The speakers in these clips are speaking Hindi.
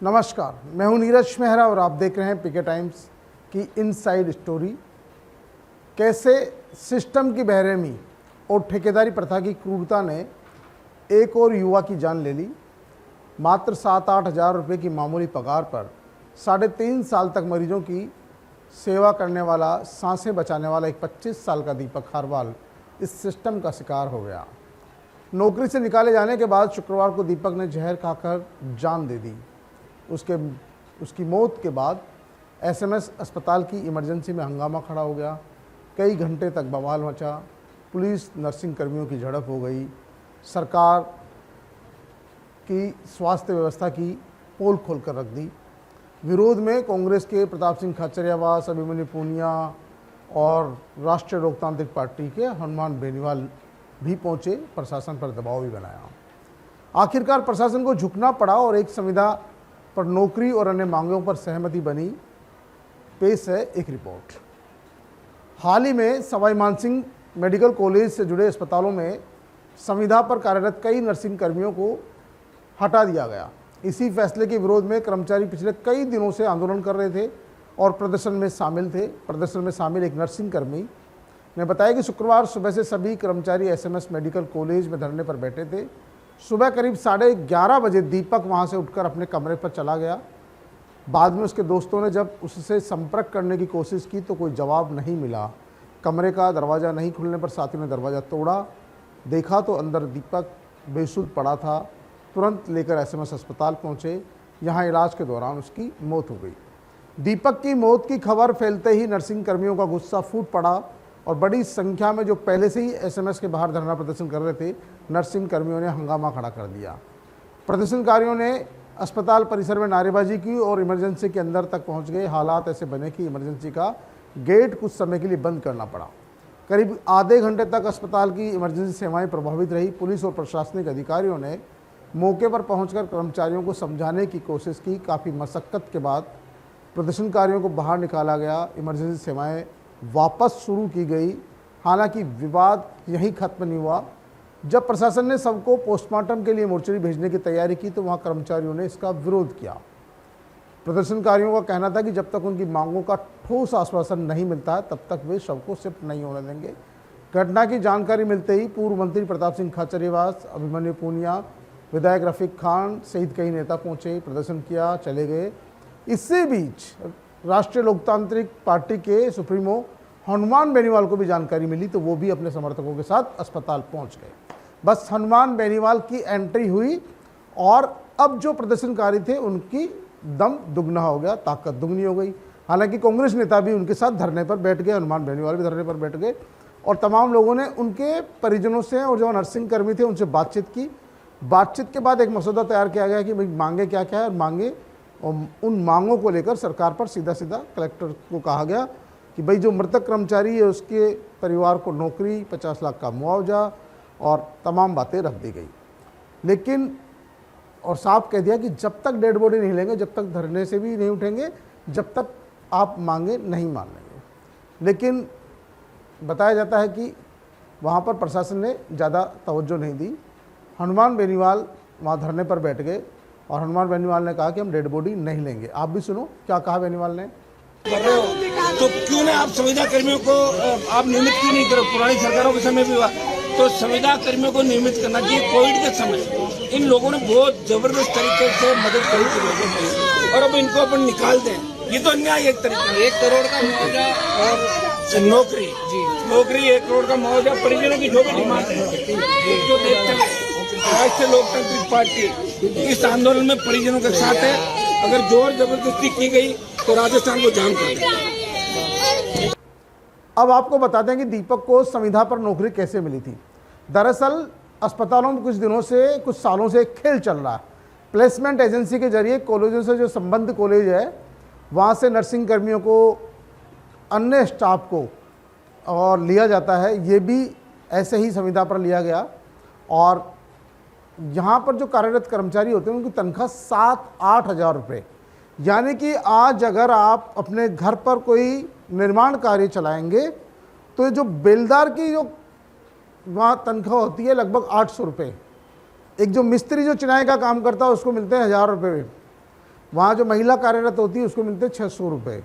नमस्कार, मैं हूं नीरज मेहरा और आप देख रहे हैं पीके टाइम्स की इनसाइड स्टोरी। कैसे सिस्टम की बेरहमी और ठेकेदारी प्रथा की क्रूरता ने एक और युवा की जान ले ली। मात्र 7-8 हज़ार रुपये की मामूली पगार पर 3.5 साल तक मरीजों की सेवा करने वाला, सांसें बचाने वाला एक 25 साल का दीपक हारवाल इस सिस्टम का शिकार हो गया। नौकरी से निकाले जाने के बाद शुक्रवार को दीपक ने जहर खाकर जान दे दी। उसकी मौत के बाद एसएमएस अस्पताल की इमरजेंसी में हंगामा खड़ा हो गया। कई घंटे तक बवाल मचा। पुलिस नर्सिंग कर्मियों की झड़प हो गई। सरकार की स्वास्थ्य व्यवस्था की पोल खोल कर रख दी। विरोध में कांग्रेस के प्रताप सिंह खाचरियावास, अभिमन्यु पूनिया और राष्ट्रीय लोकतांत्रिक पार्टी के हनुमान बेनीवाल भी पहुंचे। प्रशासन पर दबाव भी बनाया। आखिरकार प्रशासन को झुकना पड़ा और एक संविदा पर नौकरी और अन्य मांगों पर सहमति बनी। पेश है एक रिपोर्ट। हाल ही में सवाई मानसिंह मेडिकल कॉलेज से जुड़े अस्पतालों में संविदा पर कार्यरत कई नर्सिंग कर्मियों को हटा दिया गया। इसी फैसले के विरोध में कर्मचारी पिछले कई दिनों से आंदोलन कर रहे थे और प्रदर्शन में शामिल थे। प्रदर्शन में शामिल एक नर्सिंग कर्मी ने बताया कि शुक्रवार सुबह से सभी कर्मचारी एसएमएस मेडिकल कॉलेज में धरने पर बैठे थे। सुबह करीब 11:30 बजे दीपक वहां से उठकर अपने कमरे पर चला गया। बाद में उसके दोस्तों ने जब उससे संपर्क करने की कोशिश की तो कोई जवाब नहीं मिला। कमरे का दरवाज़ा नहीं खुलने पर साथियों ने दरवाज़ा तोड़ा। देखा तो अंदर दीपक बेसुध पड़ा था। तुरंत लेकर एसएमएस अस्पताल पहुंचे। यहां इलाज के दौरान उसकी मौत हो गई। दीपक की मौत की खबर फैलते ही नर्सिंग कर्मियों का गुस्सा फूट पड़ा और बड़ी संख्या में जो पहले से ही एसएमएस के बाहर धरना प्रदर्शन कर रहे थे, नर्सिंग कर्मियों ने हंगामा खड़ा कर दिया। प्रदर्शनकारियों ने अस्पताल परिसर में नारेबाजी की और इमरजेंसी के अंदर तक पहुंच गए। हालात ऐसे बने कि इमरजेंसी का गेट कुछ समय के लिए बंद करना पड़ा। करीब आधे घंटे तक अस्पताल की इमरजेंसी सेवाएं प्रभावित रही। पुलिस और प्रशासनिक अधिकारियों ने मौके पर पहुंचकर कर्मचारियों को समझाने की कोशिश की। काफ़ी मशक्क़त के बाद प्रदर्शनकारियों को बाहर निकाला गया। इमरजेंसी सेवाएं वापस शुरू की गई। हालांकि विवाद यहीं खत्म नहीं हुआ। जब प्रशासन ने सबको पोस्टमार्टम के लिए मोर्चरी भेजने की तैयारी की तो वहां कर्मचारियों ने इसका विरोध किया। प्रदर्शनकारियों का कहना था कि जब तक उनकी मांगों का ठोस आश्वासन नहीं मिलता है तब तक वे शव को शिफ्ट नहीं होने देंगे। घटना की जानकारी मिलते ही पूर्व मंत्री प्रताप सिंह खाचरियावास, अभिमन्यु पूनिया, विधायक रफीक खान सहित कई नेता पहुंचे। प्रदर्शन किया, चले गए। इसी बीच राष्ट्रीय लोकतांत्रिक पार्टी के सुप्रीमो हनुमान बेनीवाल को भी जानकारी मिली तो वो भी अपने समर्थकों के साथ अस्पताल पहुंच गए। बस हनुमान बेनीवाल की एंट्री हुई और अब जो प्रदर्शनकारी थे उनकी दम दुगना हो गया, ताकत दुगनी हो गई। हालांकि कांग्रेस नेता भी उनके साथ धरने पर बैठ गए, हनुमान बेनीवाल भी धरने पर बैठ गए और तमाम लोगों ने उनके परिजनों से और जो नर्सिंग कर्मी थे उनसे बातचीत की। बातचीत के बाद एक मसौदा तैयार किया गया कि भाई मांगे क्या क्या है और मांगे, और उन मांगों को लेकर सरकार पर सीधा कलेक्टर को कहा गया कि भाई जो मृतक कर्मचारी है उसके परिवार को नौकरी, 50 लाख का मुआवजा और तमाम बातें रख दी गई। लेकिन और साफ कह दिया कि जब तक डेड बॉडी नहीं लेंगे, जब तक धरने से भी नहीं उठेंगे, जब तक आप मांगे नहीं मान लेंगे। लेकिन बताया जाता है कि वहाँ पर प्रशासन ने ज़्यादा तवज्जो नहीं दी। हनुमान बेनीवाल वहाँ धरने पर बैठ गए और हनुमान बेनीवाल ने कहा कि हम डेड बॉडी नहीं लेंगे। आप भी सुनो क्या कहा बेनीवाल ने। कर रहे हो तो क्यों ना आप संविदा कर्मियों को आप नियमित क्यों नहीं करो। पुरानी सरकारों के समय भी हुआ तो संविदा कर्मियों को नियमित करना चाहिए। कोविड के समय इन लोगों ने बहुत जबरदस्त तरीके से मदद करी थी लोगों की और अब इनको अपन निकाल दें, ये तो अन्याय। एक तरीके 1 करोड़ का मुआवजा और नौकरी 1 करोड़ का मुआवजा, परिजनों की जो भी डिमांड है जो देखते हैं। राष्ट्रीय लोकतांत्रिक पार्टी इस आंदोलन में परिजनों के साथ है। अगर जोर जबरदस्ती की गई तो राजस्थान को जाम कर देंगे। अब आपको बता दें कि दीपक को संविदा पर नौकरी कैसे मिली थी। दरअसल अस्पतालों में कुछ सालों से एक खेल चल रहा है। प्लेसमेंट एजेंसी के जरिए कॉलेजों से जो संबद्ध कॉलेज है वहाँ से नर्सिंग कर्मियों को, अन्य स्टाफ को और लिया जाता है। ये भी ऐसे ही संविदा पर लिया गया और यहाँ पर जो कार्यरत कर्मचारी होते हैं उनकी तनख्वाह 7-8 हज़ार रुपये। यानी कि आज अगर आप अपने घर पर कोई निर्माण कार्य चलाएंगे तो जो बेलदार की जो वहाँ तनख्वाह होती है लगभग 800 रुपये। एक जो मिस्त्री जो चिनाई का काम करता है उसको मिलते हैं 1000 रुपये। वहाँ जो महिला कार्यरत होती है उसको मिलते हैं 600 रुपये,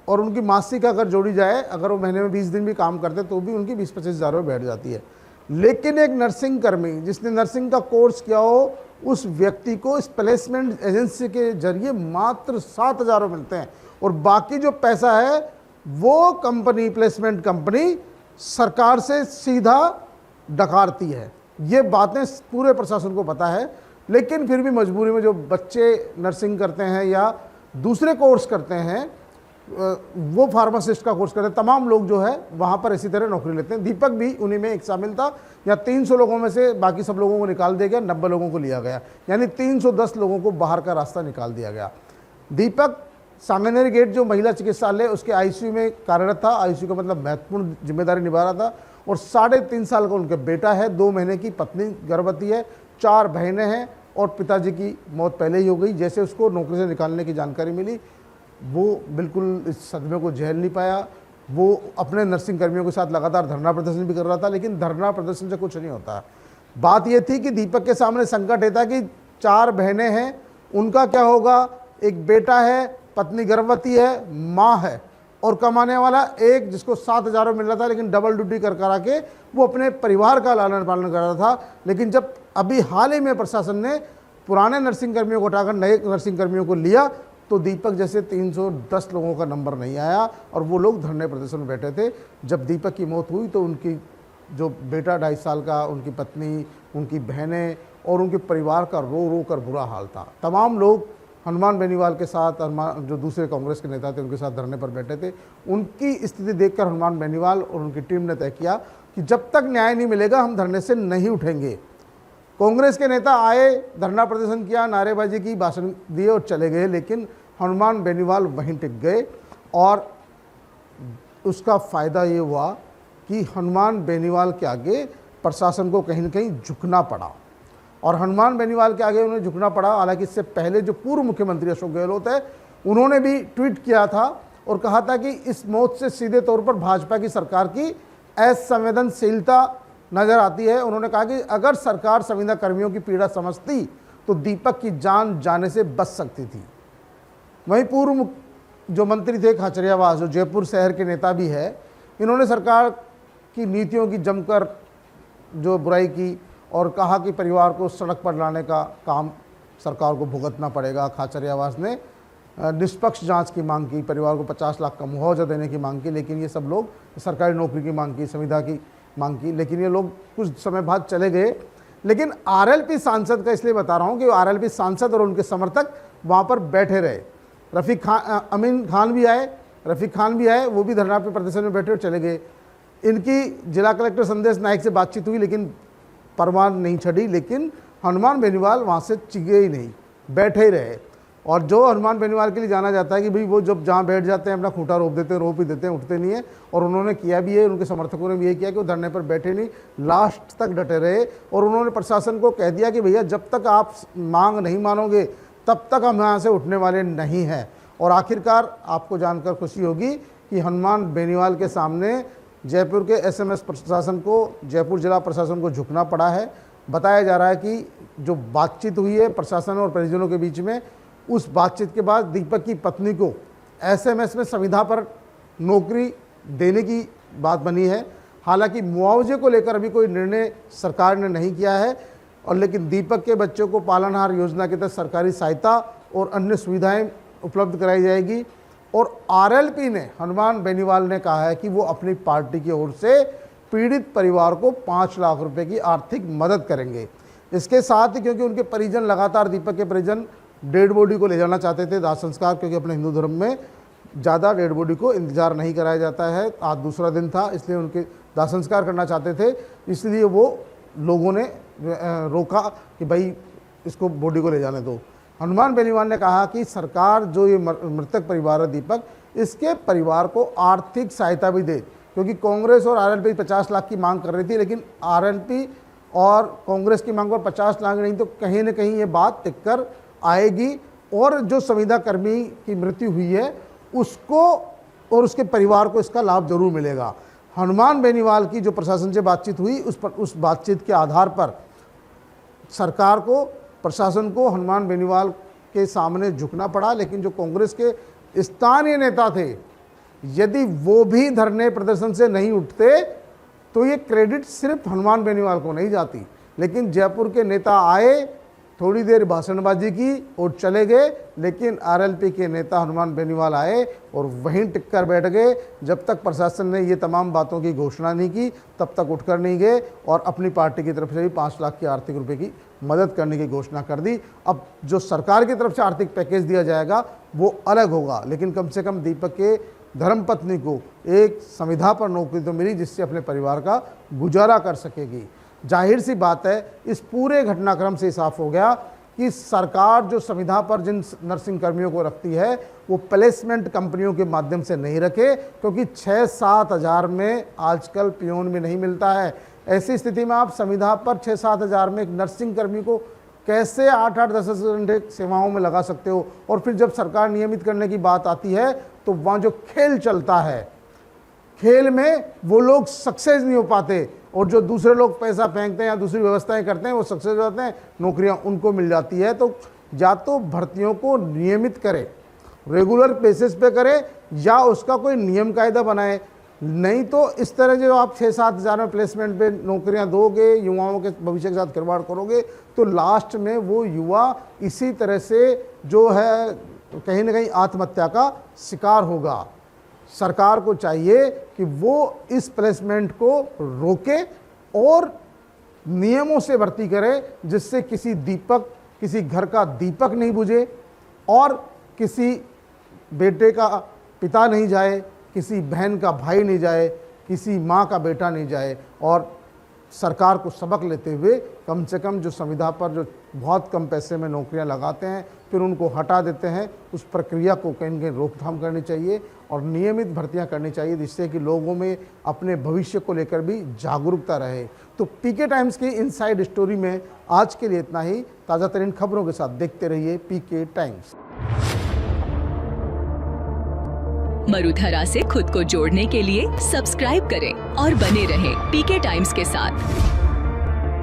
और उनकी मासिक अगर जोड़ी जाए, अगर वो महीने में 20 दिन भी काम करते तो भी उनकी 20-25 हज़ार रुपये बैठ जाती है। लेकिन एक नर्सिंग कर्मी जिसने नर्सिंग का कोर्स किया हो, उस व्यक्ति को इस प्लेसमेंट एजेंसी के जरिए मात्र 7,000 रुपये मिलते हैं, और बाकी जो पैसा है वो कंपनी, प्लेसमेंट कंपनी सरकार से सीधा डकारती है। ये बातें पूरे प्रशासन को पता है, लेकिन फिर भी मजबूरी में जो बच्चे नर्सिंग करते हैं या दूसरे कोर्स करते हैं, वो फार्मासिस्ट का कोर्स करते हैं, तमाम लोग जो है वहाँ पर इसी तरह नौकरी लेते हैं। दीपक भी उन्हीं में एक शामिल था। या 300 लोगों में से बाकी सब लोगों को निकाल दिया गया, 90 लोगों को लिया गया, यानी 310 लोगों को बाहर का रास्ता निकाल दिया गया। दीपक सांगनेरी गेट जो महिला चिकित्सालय उसके आईसीयू में कार्यरत था। आईसीयू का मतलब महत्वपूर्ण जिम्मेदारी निभा रहा था, और 3.5 साल का उनका बेटा है, 2 महीने की पत्नी गर्भवती है, 4 बहनें हैं, और पिताजी की मौत पहले ही हो गई। जैसे उसको नौकरी से निकालने की जानकारी मिली, वो बिल्कुल इस सदमे को झेल नहीं पाया। वो अपने नर्सिंग कर्मियों के साथ लगातार धरना प्रदर्शन भी कर रहा था, लेकिन धरना प्रदर्शन से कुछ नहीं होता। बात ये थी कि दीपक के सामने संकट ये था कि 4 बहनें हैं, उनका क्या होगा, एक बेटा है, पत्नी गर्भवती है, माँ है, और कमाने वाला एक जिसको 7,000 रुपये मिल रहा था, लेकिन डबल ड्यूटी कर करा के वो अपने परिवार का लालन पालन कर रहा था। लेकिन जब अभी हाल ही में प्रशासन ने पुराने नर्सिंग कर्मियों को हटाकर नए नर्सिंग कर्मियों को लिया, तो दीपक जैसे 310 लोगों का नंबर नहीं आया, और वो लोग धरने प्रदर्शन में बैठे थे। जब दीपक की मौत हुई तो उनकी जो बेटा 2.5 साल का, उनकी पत्नी, उनकी बहनें और उनके परिवार का रो रो कर बुरा हाल था। तमाम लोग हनुमान बेनीवाल के साथ, जो दूसरे कांग्रेस के नेता थे उनके साथ धरने पर बैठे थे। उनकी स्थिति देखकर हनुमान बेनीवाल और उनकी टीम ने तय किया कि जब तक न्याय नहीं मिलेगा हम धरने से नहीं उठेंगे। कांग्रेस के नेता आए, धरना प्रदर्शन किया, नारेबाजी की, भाषण दिए और चले गए, लेकिन हनुमान बेनीवाल वहीं टिक गए। और उसका फ़ायदा ये हुआ कि हनुमान बेनीवाल के आगे प्रशासन को कहीं न कहीं झुकना पड़ा, और हनुमान बेनीवाल के आगे उन्हें झुकना पड़ा। हालांकि इससे पहले जो पूर्व मुख्यमंत्री अशोक गहलोत है, उन्होंने भी ट्वीट किया था और कहा था कि इस मौत से सीधे तौर पर भाजपा की सरकार की असंवेदनशीलता नजर आती है। उन्होंने कहा कि अगर सरकार संविदा कर्मियों की पीड़ा समझती तो दीपक की जान जाने से बच सकती थी। वहीं पूर्व जो मंत्री थे खाचरियावास, जो जयपुर शहर के नेता भी है, इन्होंने सरकार की नीतियों की जमकर जो बुराई की और कहा कि परिवार को सड़क पर लाने का काम सरकार को भुगतना पड़ेगा। खाचरियावास ने निष्पक्ष जांच की मांग की, परिवार को 50 लाख का मुआवजा देने की मांग की, लेकिन ये सब लोग सरकारी नौकरी की मांग की, संविदा की मांग की, लेकिन ये लोग कुछ समय बाद चले गए। लेकिन आरएलपी सांसद का इसलिए बता रहा हूँ कि आरएलपी सांसद और उनके समर्थक वहाँ पर बैठे रहे। अमीन खान भी आए, रफ़ीक खान भी आए, वो भी धरना पे प्रदर्शन में बैठे और चले गए। इनकी जिला कलेक्टर संदेश नायक से बातचीत हुई, लेकिन परवान नहीं चढ़ी। लेकिन हनुमान बेनीवाल वहाँ से चिगे ही नहीं, बैठे ही रहे। और जो हनुमान बेनीवाल के लिए जाना जाता है कि भाई वो जब जहाँ बैठ जाते हैं अपना खूंटा रोप देते हैं, रोप ही देते हैं, उठते नहीं है। और उन्होंने किया भी है, उनके समर्थकों ने भी ये किया कि वो धरने पर बैठे नहीं, लास्ट तक डटे रहे। और उन्होंने प्रशासन को कह दिया कि भैया जब तक आप मांग नहीं मानोगे तब तक हम यहाँ से उठने वाले नहीं हैं। और आखिरकार आपको जानकर खुशी होगी कि हनुमान बेनीवाल के सामने जयपुर के एसएमएस प्रशासन को, जयपुर जिला प्रशासन को झुकना पड़ा है। बताया जा रहा है कि जो बातचीत हुई है प्रशासन और परिजनों के बीच में, उस बातचीत के बाद दीपक की पत्नी को एसएमएस में संविदा पर नौकरी देने की बात बनी है। हालांकि मुआवजे को लेकर अभी कोई निर्णय सरकार ने नहीं किया है, और लेकिन दीपक के बच्चों को पालनहार योजना के तहत सरकारी सहायता और अन्य सुविधाएं उपलब्ध कराई जाएगी। और आरएलपी ने, हनुमान बेनीवाल ने कहा है कि वो अपनी पार्टी की ओर से पीड़ित परिवार को 5 लाख रुपए की आर्थिक मदद करेंगे। इसके साथ ही क्योंकि उनके परिजन लगातार, दीपक के परिजन डेड बॉडी को ले जाना चाहते थे दाह संस्कार, क्योंकि अपने हिंदू धर्म में ज़्यादा डेड बॉडी को इंतजार नहीं कराया जाता है। आज दूसरा दिन था, इसलिए उनके दाह संस्कार करना चाहते थे, इसलिए वो लोगों ने रोका कि भाई इसको बॉडी को ले जाने दो। हनुमान बेनीवाल ने कहा कि सरकार जो ये मृतक परिवार है दीपक, इसके परिवार को आर्थिक सहायता भी दे, क्योंकि कांग्रेस और आरएलपी 50 लाख की मांग कर रही थी, लेकिन आरएलपी और कांग्रेस की मांग पर 50 लाख नहीं तो कहीं न कहीं ये बात टिक कर आएगी। और जो संविदा कर्मी की मृत्यु हुई है उसको और उसके परिवार को इसका लाभ जरूर मिलेगा। हनुमान बेनीवाल की जो प्रशासन से बातचीत हुई, उस बातचीत के आधार पर सरकार को, प्रशासन को हनुमान बेनीवाल के सामने झुकना पड़ा, लेकिन जो कांग्रेस के स्थानीय नेता थे, यदि वो भी धरने प्रदर्शन से नहीं उठते तो ये क्रेडिट सिर्फ हनुमान बेनीवाल को नहीं जाती। लेकिन जयपुर के नेता आए, थोड़ी देर भाषणबाजी की और चले गए, लेकिन आरएलपी के नेता हनुमान बेनीवाल आए और वहीं टिक कर बैठ गए। जब तक प्रशासन ने ये तमाम बातों की घोषणा नहीं की तब तक उठकर नहीं गए और अपनी पार्टी की तरफ से भी 5 लाख की आर्थिक रुपए की मदद करने की घोषणा कर दी। अब जो सरकार की तरफ से आर्थिक पैकेज दिया जाएगा वो अलग होगा, लेकिन कम से कम दीपक के धर्मपत्नी को एक संविदा पर नौकरी तो मिली जिससे अपने परिवार का गुजारा कर सकेगी। जाहिर सी बात है, इस पूरे घटनाक्रम से साफ हो गया कि सरकार जो संविदा पर जिन नर्सिंग कर्मियों को रखती है वो प्लेसमेंट कंपनियों के माध्यम से नहीं रखे, क्योंकि 6-7 हज़ार में आजकल पियोन भी नहीं मिलता है। ऐसी स्थिति में आप संविदा पर 6-7 हज़ार में एक नर्सिंग कर्मी को कैसे 8-8, 10-10 घंटे सेवाओं में लगा सकते हो? और फिर जब सरकार नियमित करने की बात आती है तो वहाँ जो खेल चलता है, खेल में वो लोग सक्सेस नहीं हो पाते और जो दूसरे लोग पैसा फेंकते हैं या दूसरी व्यवस्थाएं करते हैं वो सक्सेस हो जाते हैं, नौकरियां उनको मिल जाती है। तो या तो भर्तियों को नियमित करे, रेगुलर बेसिस पे करे, या उसका कोई नियम कायदा बनाए। नहीं तो इस तरह जो आप 6-7 हज़ार में प्लेसमेंट पे नौकरियां दोगे, युवाओं के भविष्य के साथ खिलवाड़ करोगे, तो लास्ट में वो युवा इसी तरह से जो है कहीं ना कहीं आत्महत्या का शिकार होगा। सरकार को चाहिए कि वो इस प्लेसमेंट को रोके और नियमों से भर्ती करे, जिससे किसी घर का दीपक नहीं बुझे और किसी बेटे का पिता नहीं जाए, किसी बहन का भाई नहीं जाए, किसी माँ का बेटा नहीं जाए। और सरकार को सबक लेते हुए कम से कम जो संविदा पर जो बहुत कम पैसे में नौकरियां लगाते हैं फिर उनको हटा देते हैं, उस प्रक्रिया को कहीं न कहीं रोकथाम करनी चाहिए और नियमित भर्तियां करनी चाहिए, जिससे कि लोगों में अपने भविष्य को लेकर भी जागरूकता रहे। तो पीके टाइम्स की इनसाइड स्टोरी में आज के लिए इतना ही। ताज़ा तरीन खबरों के साथ देखते रहिए पीके टाइम्स। मरुधरा से खुद को जोड़ने के लिए सब्सक्राइब करें और बने रहें पीके टाइम्स के साथ।